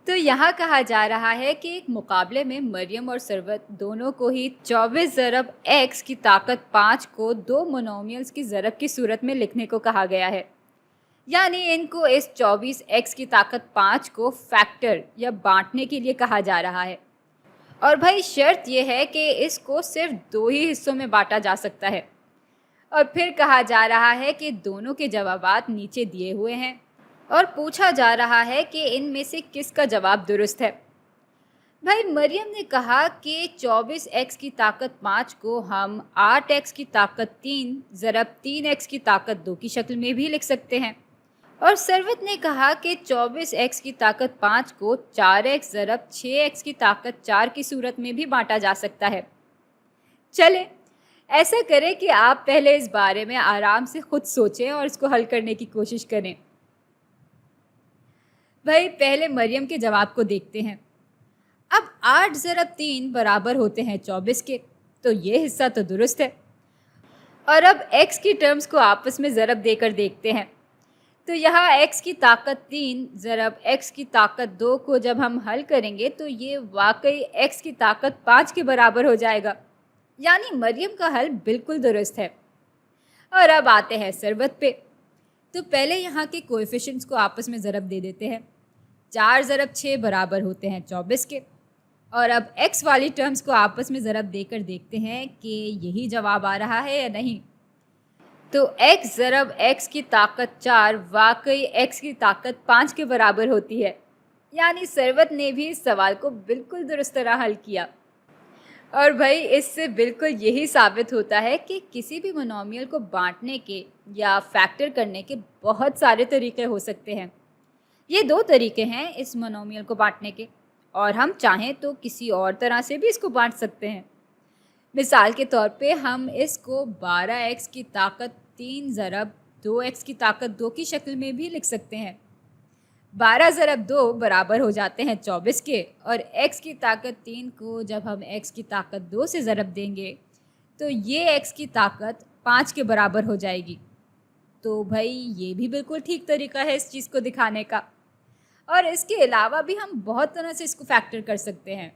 تو यहाँ कहा जा रहा है कि एक मुकाबले में मरियम और सरवत दोनों को ही 24 ज़रब x की ताकत 5 को दो मोनोमियल्स की ज़रब की सूरत में लिखने को कहा गया है। यानी इनको इस 24x की ताकत 5 को फैक्टर या बांटने के लिए कहा जा रहा है। और भाई शर्त यह है कि इसको सिर्फ दो ही हिस्सों में बांटा जा सकता है। और फिर कहा जा रहा है कि दोनों के जवाबात नीचे दिए हुए हैं और पूछा जा रहा है कि इनमें से किसका जवाब दुरुस्त है। भाई मरियम ने कहा कि 24x की ताकत 5 को हम 8x की ताकत 3 ज़रब 3x की ताकत 2 की शक्ल में भी लिख सकते हैं। और सरवत ने कहा कि 24x की ताकत 5 को 4x ज़रब 6x की ताकत 4 की सूरत में भी बांटा जा सकता है। चलें ऐसा करें कि आप पहले इस बारे में आराम से खुद सोचें और इसको हल करने की कोशिश करें। भाई पहले मरियम के जवाब को देखते हैं। अब 8 ज़रब 3 बराबर होते हैं 24 के, तो ये हिस्सा तो दुरुस्त है। और अब x की टर्म्स को आपस में ज़रब देकर देखते हैं। तो यहाँ x की ताकत 3 ज़रब x की ताकत 2 को जब हम हल करेंगे तो ये वाकई x की ताकत 5 के बराबर हो जाएगा। यानी मरियम का हल बिल्कुल दुरुस्त है। और अब आते हैं सरवत पे। तो पहले यहाँ के कोएफिशिएंट्स को आपस में ज़रब दे देते हैं। 4 ज़रब 6 बराबर होते हैं 24 के। और अब x वाली टर्म्स को आपस में ज़रब देकर देखते हैं कि यही जवाब आ रहा है या नहीं। तो x ज़रब x की ताकत 4 वाकई x की ताकत 5 के बराबर होती है। यानी सरवत ने भी इस सवाल को बिल्कुल दुरुस्त तरह हल किया। और भाई इससे बिल्कुल यही साबित होता है कि किसी भी मोनोमियल को बांटने के या फैक्टर करने के बहुत सारे तरीके हो सकते हैं। ये दो तरीके हैं इस मोनोमियल को बांटने के, और हम चाहें तो किसी और तरह से भी इसको बांट सकते हैं। मिसाल के तौर पे हम इसको 12x की ताकत 3 ज़रब 2x की ताकत 2 की शक्ल में भी लिख सकते हैं। 12 ज़रब 2 बराबर हो जाते हैं 24 के, और x की ताकत 3 को जब हम x की ताकत 2 से ज़रब देंगे तो ये x की ताकत 5 के बराबर हो जाएगी। तो भाई ये भी बिल्कुल ठीक तरीका है इस चीज़ को दिखाने का। और इसके अलावा भी हम बहुत तरह से इसको फैक्टर कर सकते हैं।